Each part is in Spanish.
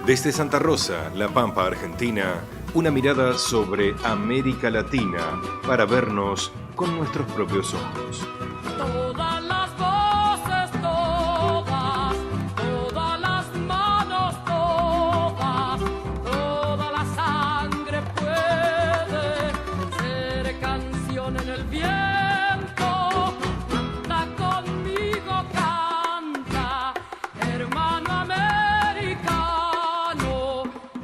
Desde Santa Rosa, La Pampa, Argentina, una mirada sobre América Latina para vernos con nuestros propios ojos. Todas las voces, todas las manos, toda la sangre puede ser canción en el viento. Canta conmigo, canta, hermano americano,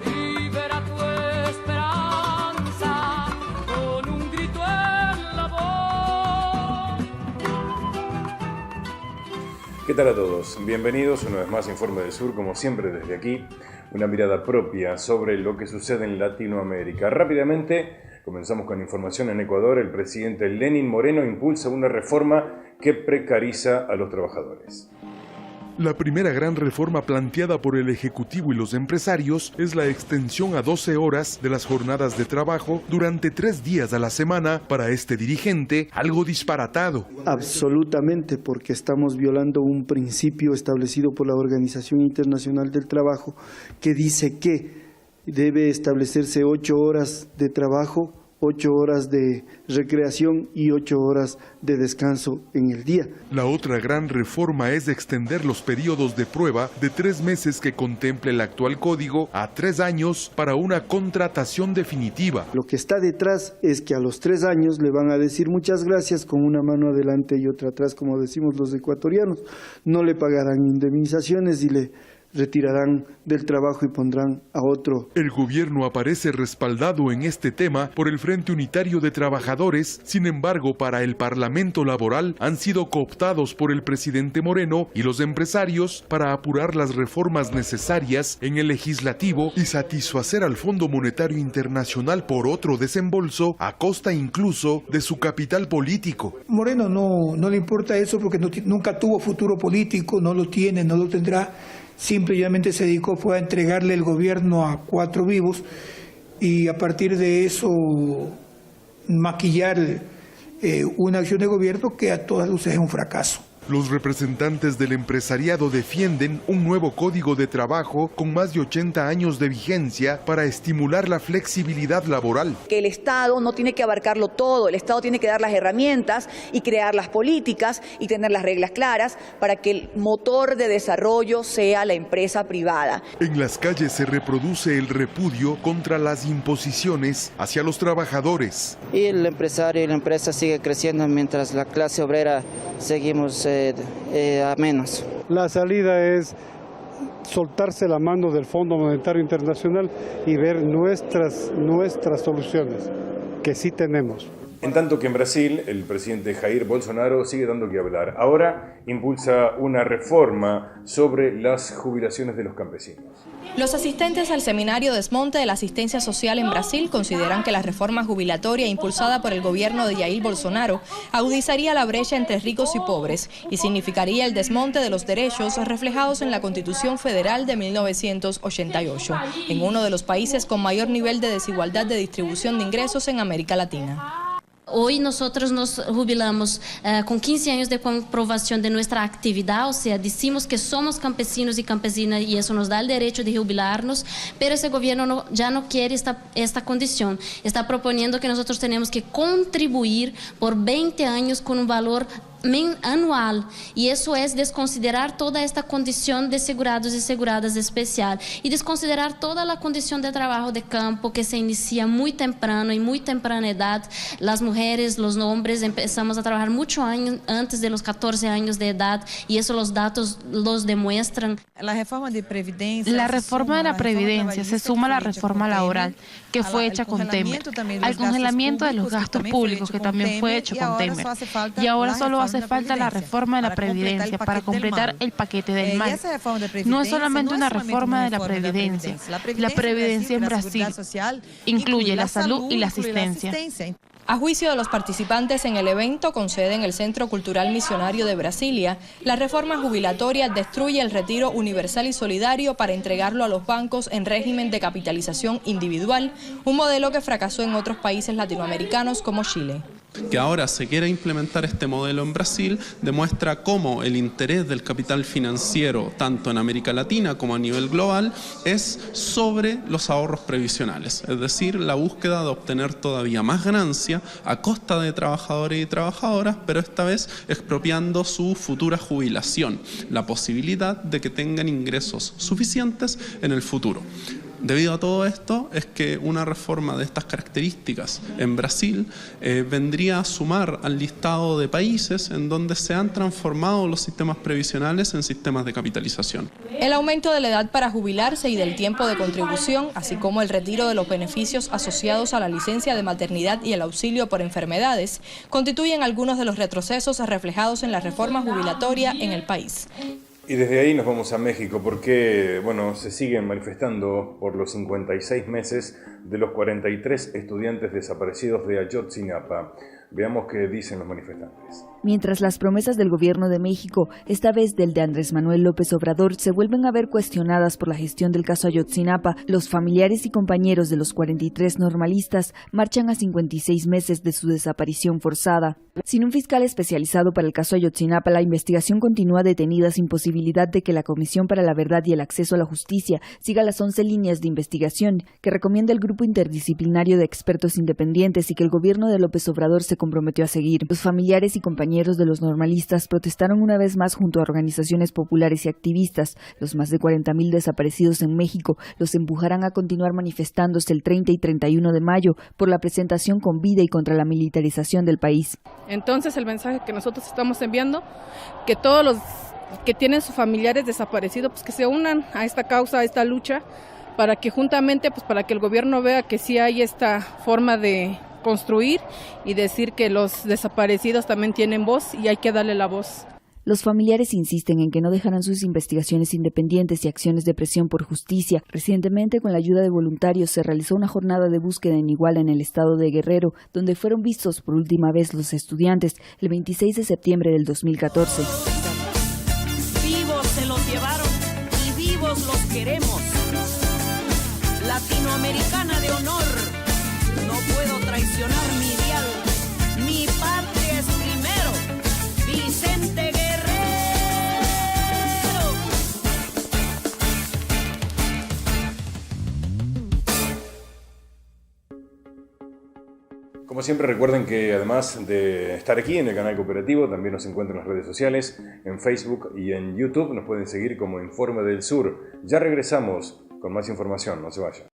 libera tu esperanza con un grito en la voz. ¿Qué tal a todos? Bienvenidos una vez más a Informe del Sur, como siempre desde aquí, una mirada propia sobre lo que sucede en Latinoamérica. Rápidamente, comenzamos con información en Ecuador. El presidente Lenín Moreno impulsa una reforma que precariza a los trabajadores. La primera gran reforma planteada por el Ejecutivo y los empresarios es la extensión a 12 horas de las jornadas de trabajo durante 3 días a la semana. Para este dirigente, algo disparatado. Absolutamente, porque estamos violando un principio establecido por la Organización Internacional del Trabajo que dice que debe establecerse 8 horas de trabajo, 8 horas de recreación y 8 horas de descanso en el día. La otra gran reforma es extender los periodos de prueba de 3 meses que contemple el actual código a 3 años para una contratación definitiva. Lo que está detrás es que a los 3 años le van a decir muchas gracias con una mano adelante y otra atrás, como decimos los ecuatorianos. No le pagarán indemnizaciones y le retirarán del trabajo y pondrán a otro. El gobierno aparece respaldado en este tema por el Frente Unitario de Trabajadores. Sin embargo, para el Parlamento Laboral han sido cooptados por el presidente Moreno y los empresarios para apurar las reformas necesarias en el legislativo y satisfacer al Fondo Monetario Internacional por otro desembolso a costa incluso de su capital político. Moreno no le importa eso porque nunca tuvo futuro político, no lo tiene, no lo tendrá. Simplemente se dedicó fue a entregarle el gobierno a 4 vivos y a partir de eso maquillar una acción de gobierno que a todas luces es un fracaso. Los representantes del empresariado defienden un nuevo código de trabajo con más de 80 años de vigencia para estimular la flexibilidad laboral. Que el Estado no tiene que abarcarlo todo, el Estado tiene que dar las herramientas y crear las políticas y tener las reglas claras para que el motor de desarrollo sea la empresa privada. En las calles se reproduce el repudio contra las imposiciones hacia los trabajadores. Y el empresario y la empresa sigue creciendo mientras la clase obrera seguimos a menos. La salida es soltarse la mano del Fondo Monetario Internacional y ver nuestras soluciones, que sí tenemos. En tanto que en Brasil, el presidente Jair Bolsonaro sigue dando que hablar. Ahora impulsa una reforma sobre las jubilaciones de los campesinos. Los asistentes al seminario Desmonte de la Asistencia Social en Brasil consideran que la reforma jubilatoria impulsada por el gobierno de Jair Bolsonaro agudizaría la brecha entre ricos y pobres y significaría el desmonte de los derechos reflejados en la Constitución Federal de 1988, en uno de los países con mayor nivel de desigualdad de distribución de ingresos en América Latina. Hoy nosotros nos jubilamos con 15 años de comprobación de nuestra actividad, o sea, decimos que somos campesinos y campesinas y eso nos da el derecho de jubilarnos, pero ese gobierno ya no quiere esta condición. Está proponiendo que nosotros tenemos que contribuir por 20 años con un valor anual y eso es desconsiderar toda esta condición de segurados y seguradas especial y desconsiderar toda la condición de trabajo de campo que se inicia muy temprano y muy temprana edad. Las mujeres, los hombres empezamos a trabajar mucho antes de los 14 años de edad y eso los datos los demuestran. La reforma de la Previdencia se suma a la reforma laboral que fue hecha con Temer, al congelamiento de los gastos públicos que también fue hecho con Temer y ahora solo hace falta la reforma de la Previdencia para completar el paquete del mal. No es solamente una reforma de la Previdencia. La Previdencia en Brasil incluye la salud y la asistencia. A juicio de los participantes en el evento con sede en el Centro Cultural Misionario de Brasilia, la reforma jubilatoria destruye el retiro universal y solidario para entregarlo a los bancos en régimen de capitalización individual, un modelo que fracasó en otros países latinoamericanos como Chile. Que ahora se quiera implementar este modelo en Brasil demuestra cómo el interés del capital financiero, tanto en América Latina como a nivel global, es sobre los ahorros previsionales, es decir, la búsqueda de obtener todavía más ganancia a costa de trabajadores y trabajadoras, pero esta vez expropiando su futura jubilación, la posibilidad de que tengan ingresos suficientes en el futuro. Debido a todo esto es que una reforma de estas características en Brasil vendría a sumar al listado de países en donde se han transformado los sistemas previsionales en sistemas de capitalización. El aumento de la edad para jubilarse y del tiempo de contribución, así como el retiro de los beneficios asociados a la licencia de maternidad y el auxilio por enfermedades, constituyen algunos de los retrocesos reflejados en la reforma jubilatoria en el país. Y desde ahí nos vamos a México porque, se siguen manifestando por los 56 meses de los 43 estudiantes desaparecidos de Ayotzinapa. Veamos qué dicen los manifestantes. Mientras las promesas del gobierno de México, esta vez del de Andrés Manuel López Obrador, se vuelven a ver cuestionadas por la gestión del caso Ayotzinapa, los familiares y compañeros de los 43 normalistas marchan a 56 meses de su desaparición forzada. Sin un fiscal especializado para el caso Ayotzinapa, la investigación continúa detenida sin posibilidad de que la Comisión para la Verdad y el Acceso a la Justicia siga las 11 líneas de investigación que recomienda el grupo interdisciplinario de expertos independientes y que el gobierno de López Obrador se comprometió a seguir. Los familiares y compañeros de los normalistas protestaron una vez más junto a organizaciones populares y activistas. Los más de 40,000 desaparecidos en México los empujarán a continuar manifestándose el 30 y 31 de mayo por la presentación con vida y contra la militarización del país. Entonces el mensaje que nosotros estamos enviando, que todos los que tienen sus familiares desaparecidos, pues que se unan a esta causa, a esta lucha, para que juntamente, para que el gobierno vea que sí hay esta forma de construir y decir que los desaparecidos también tienen voz y hay que darle la voz. Los familiares insisten en que no dejarán sus investigaciones independientes y acciones de presión por justicia. Recientemente, con la ayuda de voluntarios, se realizó una jornada de búsqueda en Iguala, en el estado de Guerrero, donde fueron vistos por última vez los estudiantes el 26 de septiembre del 2014. Vivos se los llevaron y vivos los queremos. Latinoamericana de honor, no puedo traicionar mi ideal. Mi patria es primero. Vicente Guerrero. Como siempre, recuerden que además de estar aquí en el canal Cooperativo, también nos encuentran en las redes sociales, en Facebook y en YouTube. Nos pueden seguir como Informe del Sur. Ya regresamos con más información, no se vayan.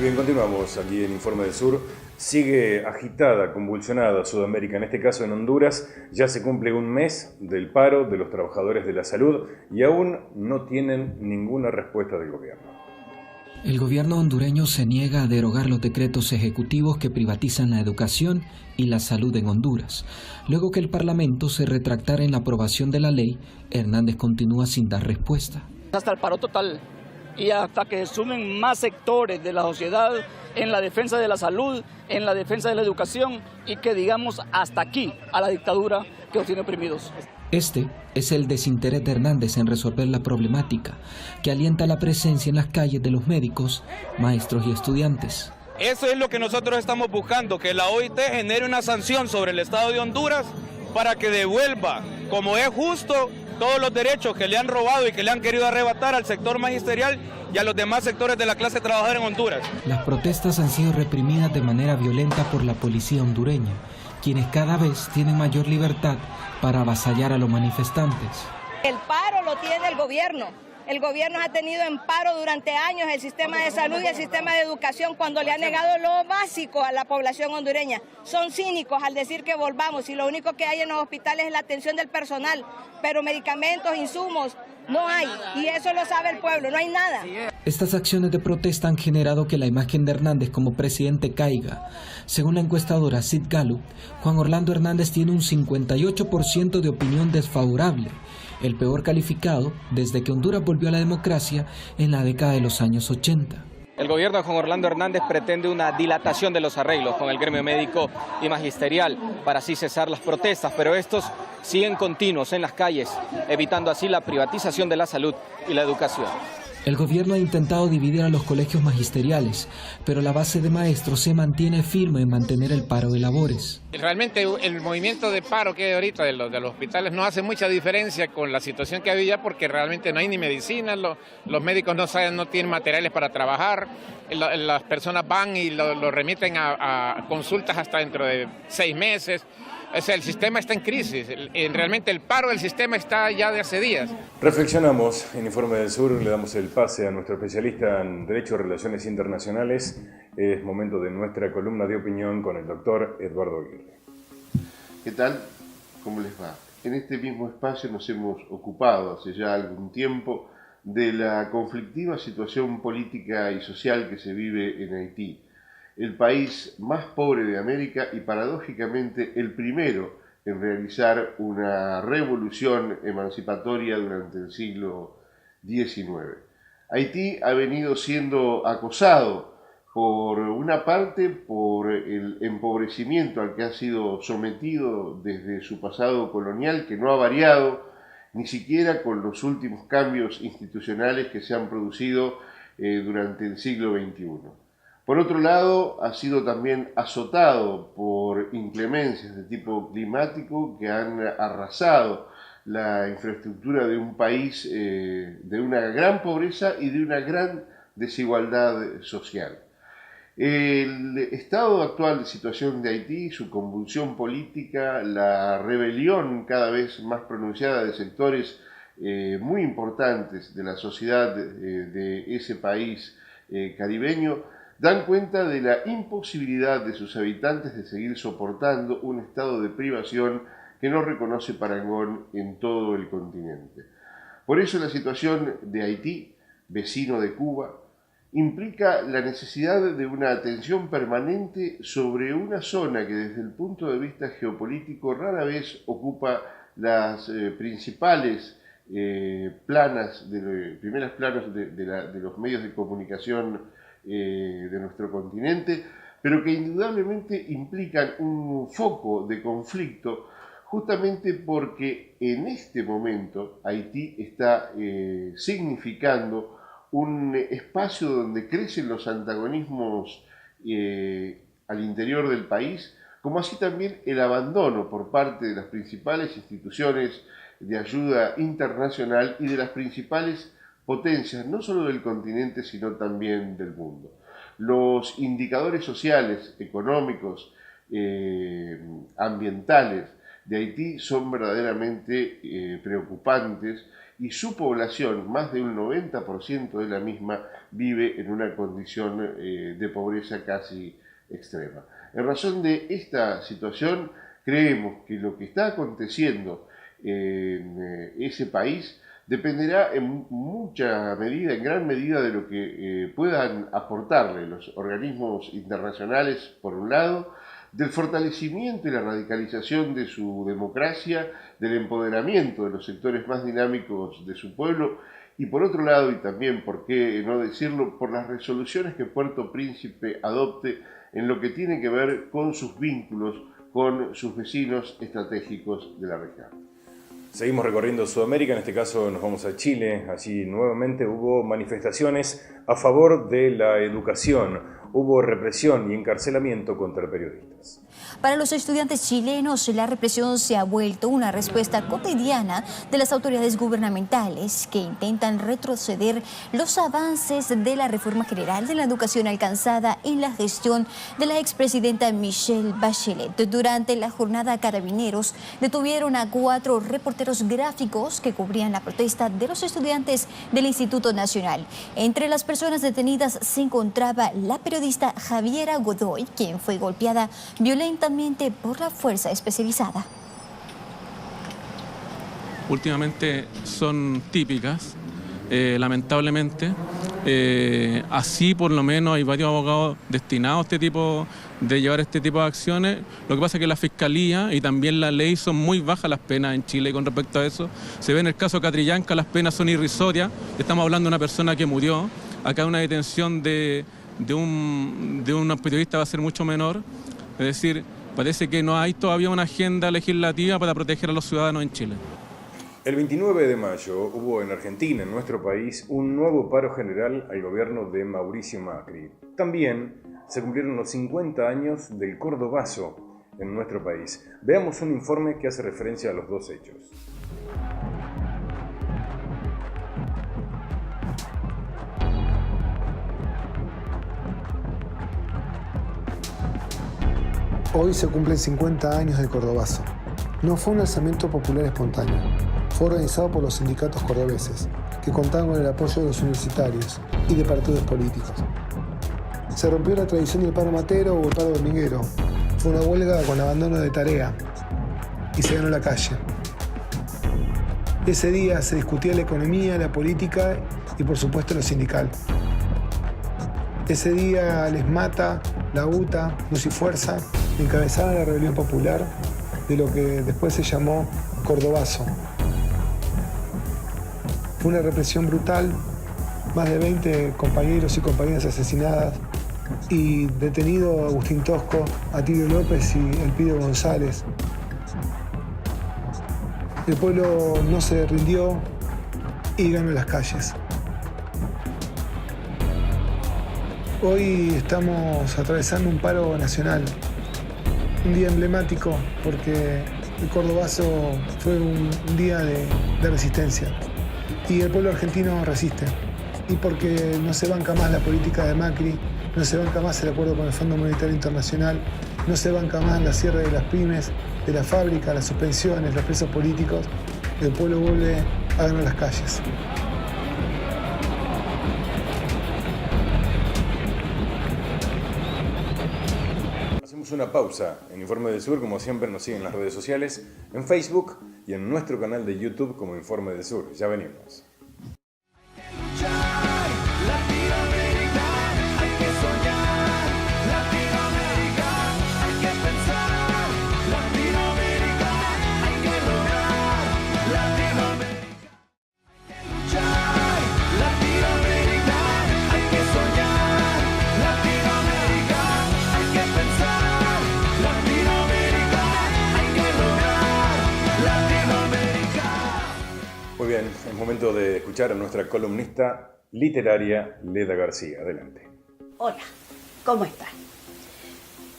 Bien, continuamos aquí en Informe del Sur. Sigue agitada, convulsionada Sudamérica, en este caso en Honduras. Ya se cumple un mes del paro de los trabajadores de la salud y aún no tienen ninguna respuesta del gobierno. El gobierno hondureño se niega a derogar los decretos ejecutivos que privatizan la educación y la salud en Honduras. Luego que el Parlamento se retractara en la aprobación de la ley, Hernández continúa sin dar respuesta. Hasta el paro total. Y hasta que sumen más sectores de la sociedad en la defensa de la salud, en la defensa de la educación y que digamos hasta aquí a la dictadura que los tiene oprimidos. Este es el desinterés de Hernández en resolver la problemática que alienta la presencia en las calles de los médicos, maestros y estudiantes. Eso es lo que nosotros estamos buscando, que la OIT genere una sanción sobre el Estado de Honduras para que devuelva, como es justo, todos los derechos que le han robado y que le han querido arrebatar al sector magisterial y a los demás sectores de la clase trabajadora en Honduras. Las protestas han sido reprimidas de manera violenta por la policía hondureña, quienes cada vez tienen mayor libertad para avasallar a los manifestantes. El paro lo tiene el gobierno El gobierno ha tenido en paro durante años el sistema de salud y el sistema de educación cuando le ha negado lo básico a la población hondureña. Son cínicos al decir que volvamos y lo único que hay en los hospitales es la atención del personal, pero medicamentos, insumos, no hay. Y eso lo sabe el pueblo, no hay nada. Estas acciones de protesta han generado que la imagen de Hernández como presidente caiga. Según la encuestadora Sid Gallup, Juan Orlando Hernández tiene un 58% de opinión desfavorable, el peor calificado desde que Honduras volvió a la democracia en la década de los años 80. El gobierno de Juan Orlando Hernández pretende una dilatación de los arreglos con el gremio médico y magisterial para así cesar las protestas, pero estos siguen continuos en las calles, evitando así la privatización de la salud y la educación. El gobierno ha intentado dividir a los colegios magisteriales, pero la base de maestros se mantiene firme en mantener el paro de labores. Realmente el movimiento de paro que hay ahorita de los hospitales no hace mucha diferencia con la situación que había porque realmente no hay ni medicina, los médicos no tienen materiales para trabajar, las personas van y lo remiten a consultas hasta dentro de 6 meses. O sea, el sistema está en crisis, realmente el paro del sistema está ya de hace días. Reflexionamos en Informe del Sur, le damos el pase a nuestro especialista en Derecho y Relaciones Internacionales. Es momento de nuestra columna de opinión con el doctor Eduardo Aguirre. ¿Qué tal? ¿Cómo les va? En este mismo espacio nos hemos ocupado hace ya algún tiempo de la conflictiva situación política y social que se vive en Haití, el país más pobre de América y paradójicamente el primero en realizar una revolución emancipatoria durante el siglo XIX. Haití ha venido siendo acosado por una parte por el empobrecimiento al que ha sido sometido desde su pasado colonial, que no ha variado ni siquiera con los últimos cambios institucionales que se han producido durante el siglo XXI. Por otro lado, ha sido también azotado por inclemencias de tipo climático que han arrasado la infraestructura de un país de una gran pobreza y de una gran desigualdad social. El estado actual de situación de Haití, su convulsión política, la rebelión cada vez más pronunciada de sectores muy importantes de la sociedad de ese país caribeño, dan cuenta de la imposibilidad de sus habitantes de seguir soportando un estado de privación que no reconoce parangón en todo el continente. Por eso la situación de Haití, vecino de Cuba, implica la necesidad de una atención permanente sobre una zona que desde el punto de vista geopolítico rara vez ocupa las primeras planas de los medios de comunicación de nuestro continente, pero que indudablemente implican un foco de conflicto justamente porque en este momento Haití está significando un espacio donde crecen los antagonismos al interior del país, como así también el abandono por parte de las principales instituciones de ayuda internacional y de las principales potencias, no solo del continente, sino también del mundo. Los indicadores sociales, económicos, ambientales de Haití son verdaderamente preocupantes y su población, más de un 90% de la misma, vive en una condición de pobreza casi extrema. En razón de esta situación, creemos que lo que está aconteciendo en ese país dependerá en gran medida de lo que puedan aportarle los organismos internacionales, por un lado, del fortalecimiento y la radicalización de su democracia, del empoderamiento de los sectores más dinámicos de su pueblo, y por otro lado, y también, por qué no decirlo, por las resoluciones que Puerto Príncipe adopte en lo que tiene que ver con sus vínculos con sus vecinos estratégicos de la región. Seguimos recorriendo Sudamérica, en este caso nos vamos a Chile. Allí nuevamente hubo manifestaciones a favor de la educación. hubo represión y encarcelamiento contra periodistas. Para los estudiantes chilenos, la represión se ha vuelto una respuesta cotidiana de las autoridades gubernamentales que intentan retroceder los avances de la reforma general de la educación alcanzada en la gestión de la expresidenta Michelle Bachelet. Durante la jornada, carabineros detuvieron a 4 reporteros gráficos que cubrían la protesta de los estudiantes del Instituto Nacional. Entre las personas detenidas se encontraba la periodista Javiera Godoy, quien fue golpeada violentamente por la fuerza especializada. Últimamente son típicas, lamentablemente. Así por lo menos hay varios abogados destinados a llevar este tipo de acciones. Lo que pasa es que la Fiscalía y también la ley son muy bajas las penas en Chile con respecto a eso. Se ve en el caso Catrillanca, las penas son irrisorias. Estamos hablando de una persona que murió. Acá una detención de un periodista va a ser mucho menor. Es decir, parece que no hay todavía una agenda legislativa para proteger a los ciudadanos en Chile. El 29 de mayo hubo en Argentina, en nuestro país, un nuevo paro general al gobierno de Mauricio Macri. También se cumplieron los 50 años del Cordobazo en nuestro país. Veamos un informe que hace referencia a los dos hechos. Hoy se cumplen 50 años del Cordobazo. No fue un alzamiento popular espontáneo. Fue organizado por los sindicatos cordobeses, que contaban con el apoyo de los universitarios y de partidos políticos. Se rompió la tradición del paro matero o el paro dominguero. Fue una huelga con abandono de tarea y se ganó la calle. Ese día se discutía la economía, la política y por supuesto lo sindical. Ese día Les Mata, la UTA, Luz y Fuerza encabezaron la rebelión popular de lo que después se llamó Cordobazo. Fue una represión brutal, más de 20 compañeros y compañeras asesinadas y detenido Agustín Tosco, Atilio López y Elpidio González. El pueblo no se rindió y ganó las calles. Hoy estamos atravesando un paro nacional, un día emblemático porque el Cordobazo fue un día de resistencia y el pueblo argentino resiste y porque no se banca más la política de Macri, no se banca más el acuerdo con el Fondo Monetario Internacional, no se banca más la cierre de las pymes, de la fábrica, las suspensiones, los presos políticos, el pueblo vuelve a ganar las calles. Una pausa en Informe del Sur, como siempre nos siguen en las redes sociales, en Facebook y en nuestro canal de YouTube como Informe del Sur. Ya venimos. Muy bien, es momento de escuchar a nuestra columnista literaria Leda García. Adelante. Hola, ¿cómo están?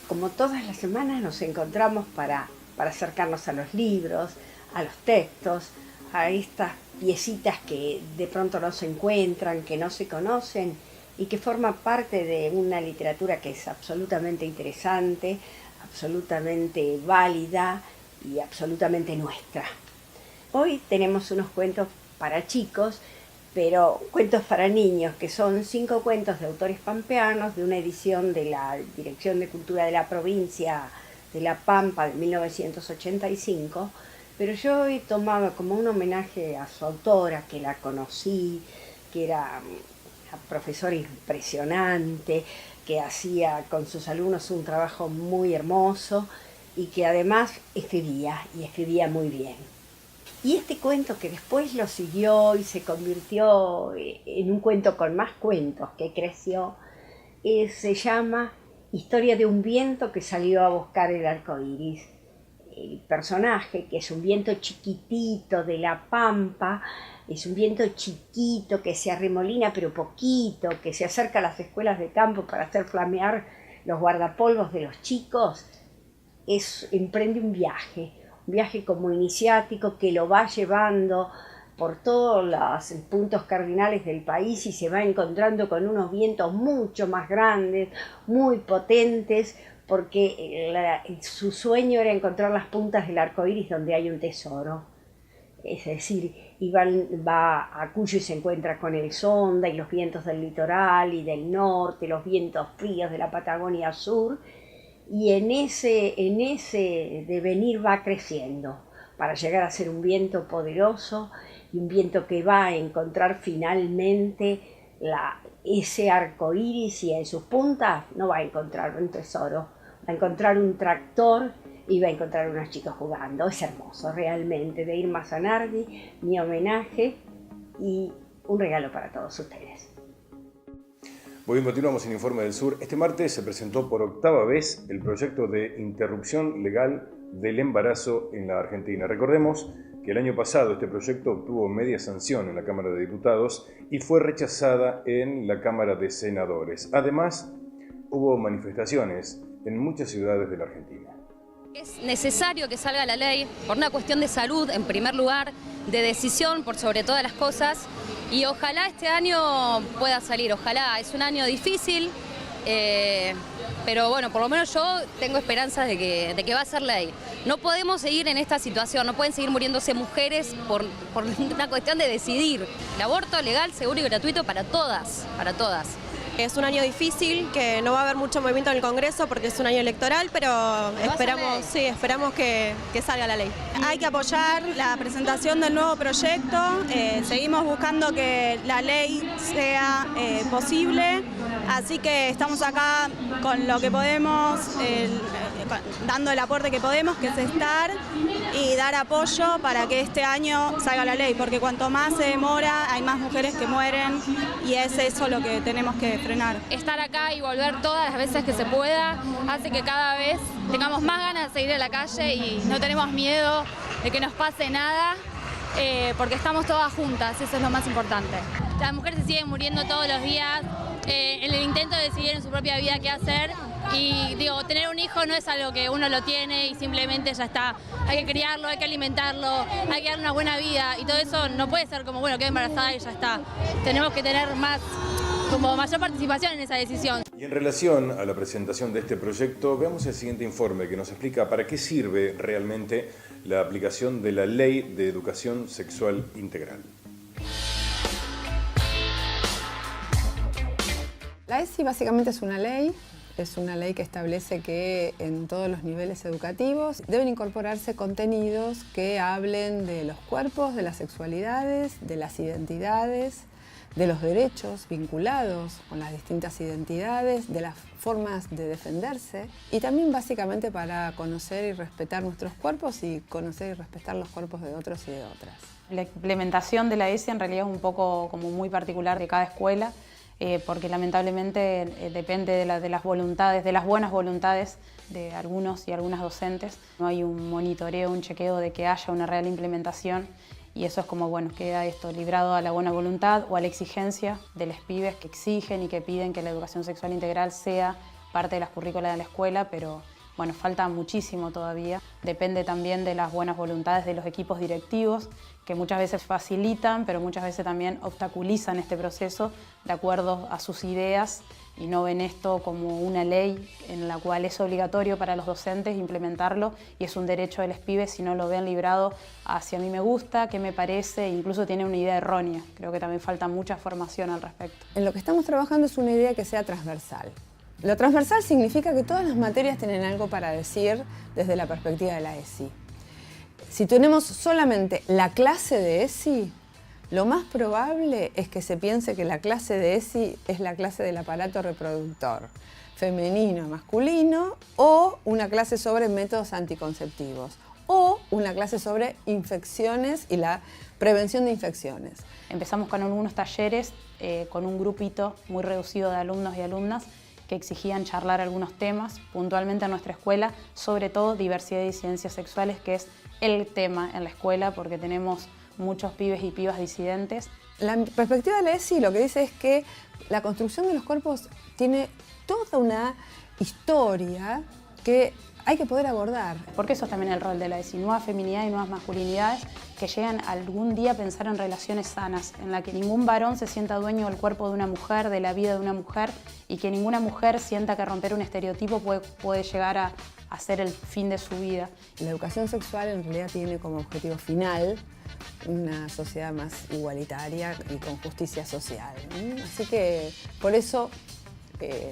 Como todas las semanas nos encontramos para acercarnos a los libros, a los textos, a estas piecitas que de pronto no se encuentran, que no se conocen y que forman parte de una literatura que es absolutamente interesante, absolutamente válida y absolutamente nuestra. Hoy tenemos unos cuentos para chicos, pero cuentos para niños, que son 5 cuentos de autores pampeanos, de una edición de la Dirección de Cultura de la Provincia de La Pampa de 1985, pero yo he tomado como un homenaje a su autora, que la conocí, que era una profesora impresionante, que hacía con sus alumnos un trabajo muy hermoso y que además escribía, y escribía muy bien. Y este cuento, que después lo siguió y se convirtió en un cuento con más cuentos, que creció, se llama Historia de un viento que salió a buscar el arco iris. el personaje, que es un viento chiquitito de la pampa, es un viento chiquito que se arremolina pero poquito, que se acerca a las escuelas de campo para hacer flamear los guardapolvos de los chicos, emprende un viaje como iniciático que lo va llevando por todos los puntos cardinales del país y se va encontrando con unos vientos mucho más grandes, muy potentes, porque su sueño era encontrar las puntas del arco iris donde hay un tesoro. Es decir, va a Cuyo y se encuentra con el Sonda y los vientos del litoral y del norte, los vientos fríos de la Patagonia Sur, y en ese devenir va creciendo para llegar a ser un viento poderoso y un viento que va a encontrar finalmente ese arco iris, y en sus puntas no va a encontrar un tesoro, va a encontrar un tractor y va a encontrar unos chicos jugando. Es hermoso realmente, de Irma Zanardi, mi homenaje y un regalo para todos ustedes. Muy bien, continuamos en Informe del Sur. Este martes se presentó por 8ª vez el proyecto de interrupción legal del embarazo en la Argentina. Recordemos que el año pasado este proyecto obtuvo media sanción en la Cámara de Diputados y fue rechazada en la Cámara de Senadores. Además, hubo manifestaciones en muchas ciudades de la Argentina. Es necesario que salga la ley por una cuestión de salud, en primer lugar, de decisión por sobre todas las cosas, y ojalá este año pueda salir, ojalá. Es un año difícil, pero bueno, por lo menos yo tengo esperanzas de que va a ser ley. No podemos seguir en esta situación, no pueden seguir muriéndose mujeres por una cuestión de decidir. El aborto legal, seguro y gratuito para todas, para todas. Es un año difícil, que no va a haber mucho movimiento en el Congreso porque es un año electoral, pero esperamos que salga la ley. Hay que apoyar la presentación del nuevo proyecto, seguimos buscando que la ley sea posible, así que estamos acá con lo que podemos, dando el aporte que podemos, que es estar y dar apoyo para que este año salga la ley, porque cuanto más se demora, hay más mujeres que mueren y es eso lo que tenemos que frenar. Estar acá y volver todas las veces que se pueda hace que cada vez tengamos más ganas de salir a la calle y no tenemos miedo de que nos pase nada, porque estamos todas juntas, eso es lo más importante. Las mujeres se siguen muriendo todos los días en el intento de decidir en su propia vida qué hacer. Y digo, tener un hijo no es algo que uno lo tiene y simplemente ya está. Hay que criarlo, hay que alimentarlo, hay que darle una buena vida y todo eso no puede ser como, bueno, quedé embarazada y ya está. Tenemos que tener mayor participación en esa decisión. Y en relación a la presentación de este proyecto, veamos el siguiente informe que nos explica para qué sirve realmente la aplicación de la Ley de Educación Sexual Integral. La ESI básicamente es una ley que establece que en todos los niveles educativos deben incorporarse contenidos que hablen de los cuerpos, de las sexualidades, de las identidades, de los derechos vinculados con las distintas identidades, de las formas de defenderse y también básicamente para conocer y respetar nuestros cuerpos y conocer y respetar los cuerpos de otros y de otras. La implementación de la ESI en realidad es un poco como muy particular de cada escuela, porque lamentablemente depende de las voluntades, de las buenas voluntades de algunos y algunas docentes. No hay un monitoreo, un chequeo de que haya una real implementación y eso es como, bueno, queda esto librado a la buena voluntad o a la exigencia de los pibes que exigen y que piden que la educación sexual integral sea parte de las currículas de la escuela, pero bueno, falta muchísimo todavía. Depende también de las buenas voluntades de los equipos directivos, que muchas veces facilitan, pero muchas veces también obstaculizan este proceso de acuerdo a sus ideas y no ven esto como una ley en la cual es obligatorio para los docentes implementarlo y es un derecho de los pibes, si no lo ven librado hacia a mí me gusta, qué me parece, incluso tiene una idea errónea. Creo que también falta mucha formación al respecto. En lo que estamos trabajando es una idea que sea transversal. Lo transversal significa que todas las materias tienen algo para decir desde la perspectiva de la ESI. Si tenemos solamente la clase de ESI, lo más probable es que se piense que la clase de ESI es la clase del aparato reproductor, femenino, masculino, o una clase sobre métodos anticonceptivos, o una clase sobre infecciones y la prevención de infecciones. Empezamos con algunos talleres con un grupito muy reducido de alumnos y alumnas que exigían charlar algunos temas, puntualmente en nuestra escuela, sobre todo diversidad y ciencias sexuales, que es el tema en la escuela porque tenemos muchos pibes y pibas disidentes. La perspectiva de la ESI lo que dice es que la construcción de los cuerpos tiene toda una historia que hay que poder abordar. Porque eso es también el rol de la ESI, nuevas feminidades y nuevas masculinidades que llegan algún día a pensar en relaciones sanas, en la que ningún varón se sienta dueño del cuerpo de una mujer, de la vida de una mujer, y que ninguna mujer sienta que romper un estereotipo puede llegar a ser el fin de su vida. La educación sexual en realidad tiene como objetivo final una sociedad más igualitaria y con justicia social. Así que por eso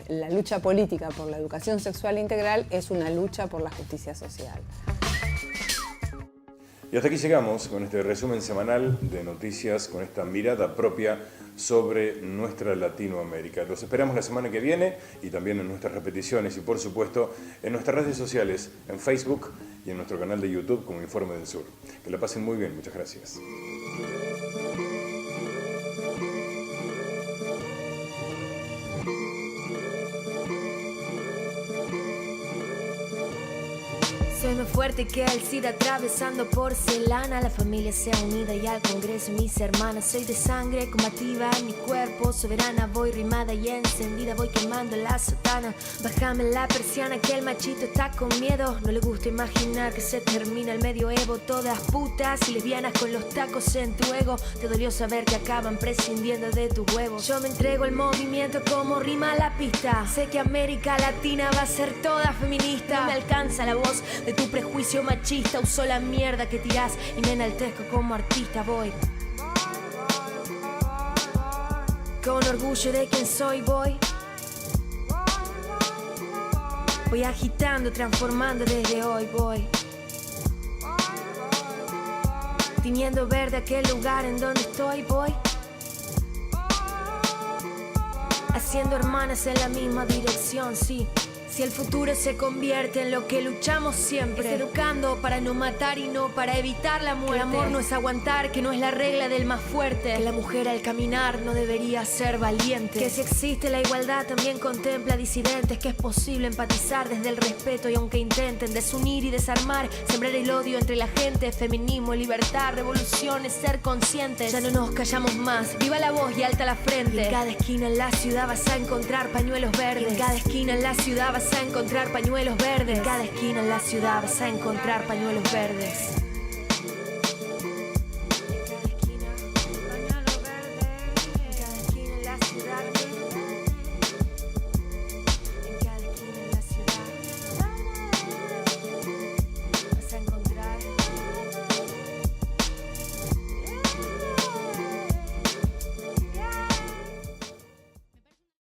la lucha política por la educación sexual integral es una lucha por la justicia social. Y hasta aquí llegamos con este resumen semanal de noticias, con esta mirada propia sobre nuestra Latinoamérica. Los esperamos la semana que viene y también en nuestras repeticiones y por supuesto en nuestras redes sociales, en Facebook y en nuestro canal de YouTube como Informe del Sur. Que la pasen muy bien, muchas gracias. Suena fuerte que el SIDA atravesando porcelana. La familia sea unida y al Congreso mis hermanas. Soy de sangre combativa en mi cuerpo soberana. Voy rimada y encendida, voy quemando la sotana. Bájame la persiana que el machito está con miedo. No le gusta imaginar que se termina el medioevo. Todas putas y lesbianas con los tacos en tu ego. Te dolió saber que acaban prescindiendo de tus huevos. Yo me entrego al movimiento como rima la pista. Sé que América Latina va a ser toda feminista. No me alcanza la voz de tu prejuicio machista. Uso la mierda que tirás y me enaltezco como artista. Voy con orgullo de quien soy, voy agitando, transformando desde hoy. Voy tiñendo verde aquel lugar en donde estoy. Voy haciendo hermanas en la misma dirección, sí. Si el futuro se convierte en lo que luchamos siempre, es educando para no matar y no para evitar la muerte. Que el amor no es aguantar, que no es la regla del más fuerte. Que la mujer al caminar no debería ser valiente. Que si existe la igualdad también contempla disidentes. Que es posible empatizar desde el respeto y aunque intenten desunir y desarmar, sembrar el odio entre la gente. Feminismo, libertad, revolución es ser conscientes. Ya no nos callamos más, viva la voz y alta la frente. Y en cada esquina en la ciudad vas a encontrar pañuelos verdes. Y en cada esquina en la ciudad vas a encontrar pañuelos verdes. En cada esquina en la ciudad vas a encontrar pañuelos verdes.